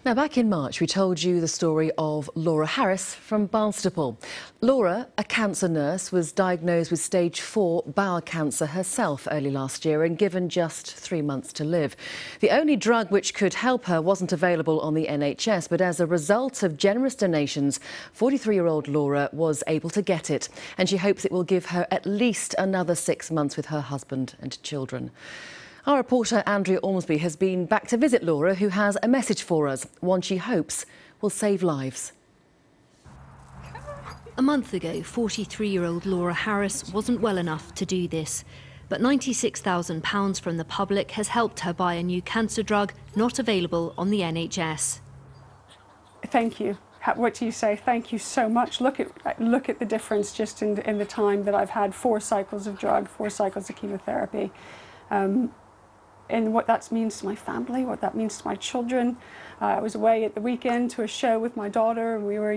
Now, back in March, we told you the story of Laura Harris from Barnstaple. Laura, a cancer nurse, was diagnosed with stage 4 bowel cancer herself early last year and given just 3 months to live. The only drug which could help her wasn't available on the NHS, but as a result of generous donations, 43-year-old Laura was able to get it, and she hopes it will give her at least another 6 months with her husband and children. Our reporter Andrea Ormsby has been back to visit Laura, who has a message for us, one she hopes will save lives. A month ago, 43-year-old Laura Harris wasn't well enough to do this, but £96,000 from the public has helped her buy a new cancer drug not available on the NHS. Thank you. What do you say? Thank you so much. Look at the difference just in the time that I've had 4 cycles of drug, 4 cycles of chemotherapy. And what that means to my family, what that means to my children. I was away at the weekend to a show with my daughter, and we were,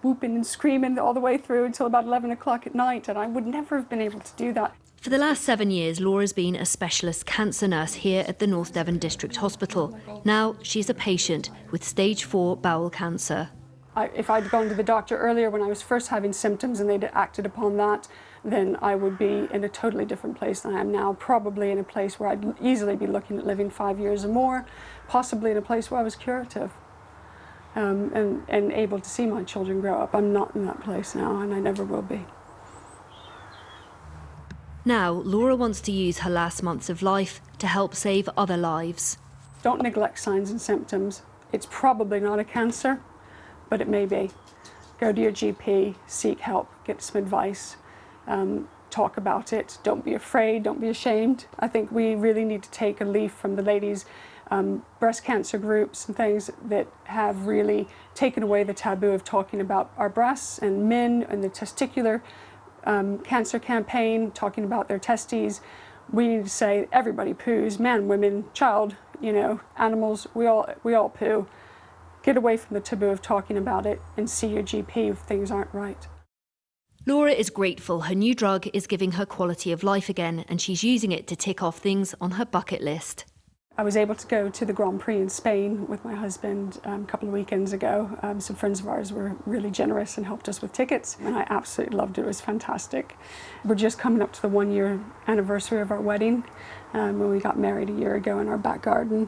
whooping and screaming all the way through until about 11 o'clock at night, and I would never have been able to do that. For the last 7 years, Laura's been a specialist cancer nurse here at the North Devon District Hospital. Now she's a patient with stage 4 bowel cancer. If I'd gone to the doctor earlier when I was first having symptoms and they'd acted upon that, then I would be in a totally different place than I am now, probably in a place where I'd easily be looking at living 5 years or more, possibly in a place where I was curative and able to see my children grow up. I'm not in that place now, and I never will be. Now, Laura wants to use her last months of life to help save other lives. Don't neglect signs and symptoms. It's probably not a cancer, but it may be. Go to your GP, seek help, get some advice. Talk about it. Don't be afraid, don't be ashamed. I think we really need to take a leaf from the ladies' breast cancer groups and things that have really taken away the taboo of talking about our breasts and men and the testicular cancer campaign, talking about their testes. We need to say everybody poos, man, women, child, animals, we all poo. Get away from the taboo of talking about it and see your GP if things aren't right. Laura is grateful her new drug is giving her quality of life again, and she's using it to tick off things on her bucket list. I was able to go to the Grand Prix in Spain with my husband a couple of weekends ago. Some friends of ours were really generous and helped us with tickets, and I absolutely loved it. It was fantastic. We're just coming up to the 1-year anniversary of our wedding, when we got married a year ago in our back garden.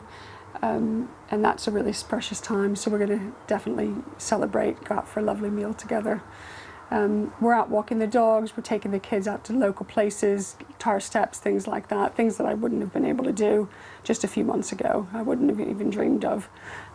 And that's a really precious time, so we're going to definitely celebrate, go out for a lovely meal together. We're out walking the dogs, we're taking the kids out to local places, tar steps, things like that, things that I wouldn't have been able to do just a few months ago. I wouldn't have even dreamed of.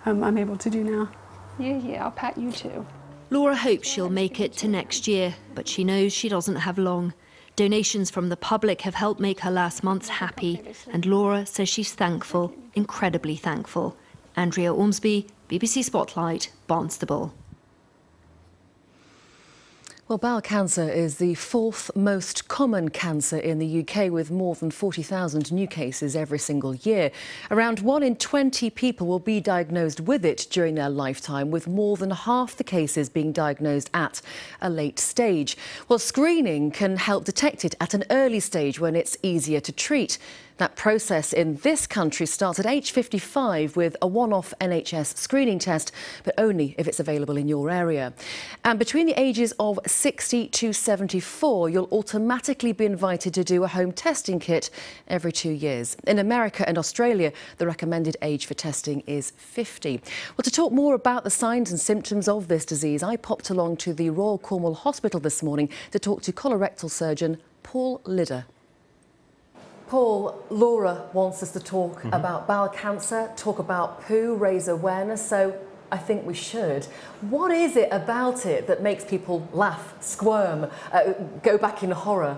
I'm able to do now. Yeah, I'll pat you too. Laura hopes she'll make it to next year, but she knows she doesn't have long. Donations from the public have helped make her last months happy, and Laura says she's thankful, incredibly thankful. Andrea Ormsby, BBC Spotlight, Barnstaple. Well, bowel cancer is the 4th most common cancer in the UK, with more than 40,000 new cases every single year. Around 1 in 20 people will be diagnosed with it during their lifetime, with more than half the cases being diagnosed at a late stage. Well, screening can help detect it at an early stage when it's easier to treat. That process in this country starts at age 55 with a one-off NHS screening test, but only if it's available in your area. And between the ages of 60 to 74, you'll automatically be invited to do a home testing kit every 2 years. In America and Australia, the recommended age for testing is 50. Well, to talk more about the signs and symptoms of this disease, I popped along to the Royal Cornwall Hospital this morning to talk to colorectal surgeon Paul Lidder. Paul, Laura wants us to talk about bowel cancer, talk about poo, raise awareness, so I think we should. What is it about it that makes people laugh, squirm, go back in horror?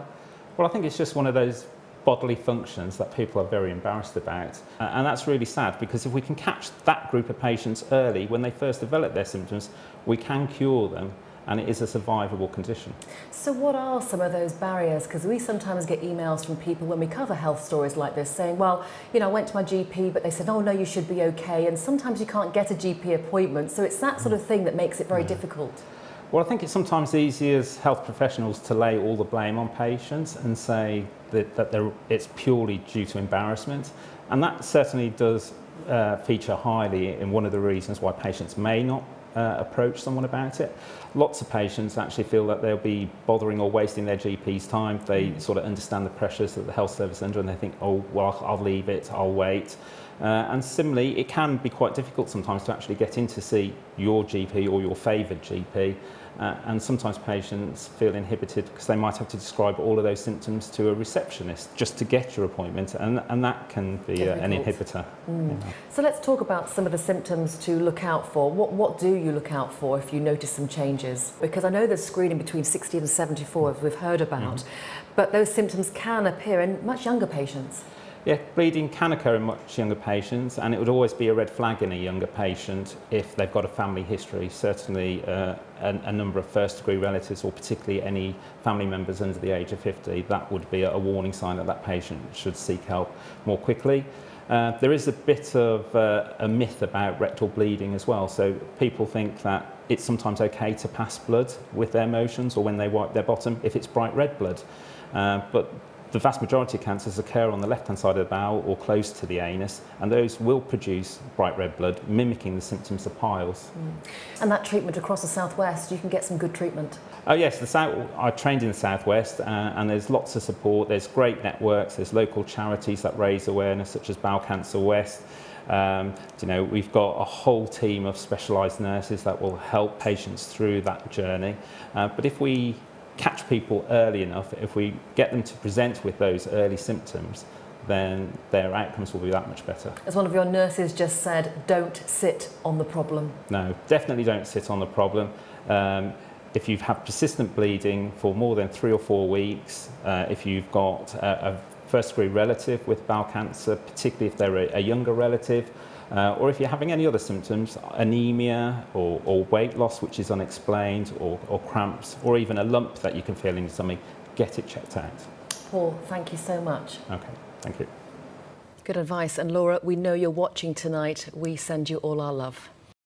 Well, I think it's just one of those bodily functions that people are very embarrassed about. And that's really sad, because if we can catch that group of patients early when they first develop their symptoms, we can cure them. And it is a survivable condition. So what are some of those barriers? Because we sometimes get emails from people when we cover health stories like this saying, well, I went to my GP, but they said, oh no, you should be okay. And sometimes you can't get a GP appointment. So it's that sort of thing that makes it very difficult. Well, I think it's sometimes easy as health professionals to lay all the blame on patients and say that it's purely due to embarrassment. And that certainly does feature highly in one of the reasons why patients may not approach someone about it. Lots of patients actually feel that they'll be bothering or wasting their GP's time. They sort of understand the pressures that the health service is under, and they think, oh, well, I'll leave it, I'll wait. And similarly, it can be quite difficult sometimes to actually get in to see your GP or your favoured GP. And sometimes patients feel inhibited because they might have to describe all of those symptoms to a receptionist just to get your appointment, and that can be an inhibitor. Yeah. So let's talk about some of the symptoms to look out for. What do you look out for if you notice some changes? Because I know there's screening between 60 and 74, as we've heard about, but those symptoms can appear in much younger patients. Yeah, bleeding can occur in much younger patients, and it would always be a red flag in a younger patient if they've got a family history. Certainly a number of first-degree relatives, or particularly any family members under the age of 50, that would be a warning sign that that patient should seek help more quickly. There is a bit of a myth about rectal bleeding as well. So people think that it's sometimes okay to pass blood with their motions or when they wipe their bottom if it's bright red blood. But the vast majority of cancers occur on the left-hand side of the bowel or close to the anus, and those will produce bright red blood, mimicking the symptoms of piles. And that treatment across the southwest, you can get some good treatment. Oh yes, I trained in the southwest, and there's lots of support. There's great networks. There's local charities that raise awareness, such as Bowel Cancer West. You know, we've got a whole team of specialised nurses that will help patients through that journey. But if we catch people early enough, if we get them to present with those early symptoms, then their outcomes will be that much better. As one of your nurses just said, don't sit on the problem. No, definitely don't sit on the problem. If you've had persistent bleeding for more than 3 or 4 weeks, if you've got a first-degree relative with bowel cancer, particularly if they're a younger relative, or if you're having any other symptoms, anemia or weight loss which is unexplained, or cramps, or even a lump that you can feel in your stomach, get it checked out. Paul, thank you so much. Okay, thank you. Good advice. And Laura, we know you're watching tonight. We send you all our love.